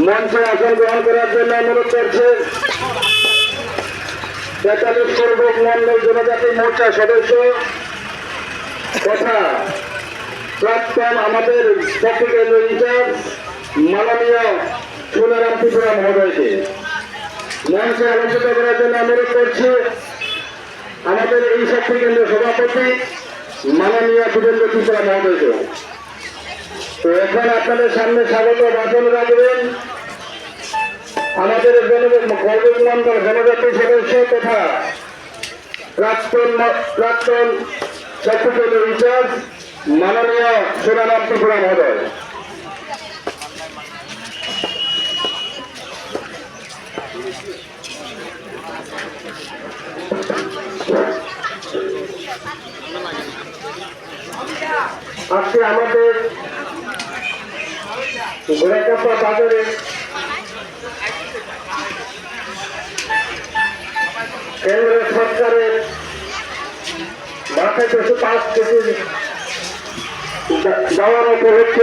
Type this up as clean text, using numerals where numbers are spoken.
মঞ্চে আসন গ্রহণ করার জন্য অনুরোধ করছে 43 পূর্বক মন্ডল জনজাতি মোর্চা সদস্য তথা প্রাক্তন আমাদের শক্তি কেন্দ্র ইনচার্জ মাননীয় সোনারাম ত্রিপুরা মহোদয়কে মঞ্চে আলোচিত করার জন্য অনুরোধ করছি আমাদের এই শক্তি কেন্দ্র সভাপতি মাননীয় সুরেন্দ্র ত্রিপুরা মহোদয়কে। তো এখন আপনাদের সামনে স্বাগত ভাষণ রাখবেন আমাদের মন্ডল জনজাতি সদস্য তথা প্রাক্তন শক্তি কেন্দ্র ইনচার্জ মাননীয় সোনারাম ত্রিপুরা মহোদয়। আজকে আমাদের গোড়াকাপ্পা বাজারে কেন্দ্র সরকারের মাথায় 5 কেজি দেওয়ার উপলক্ষে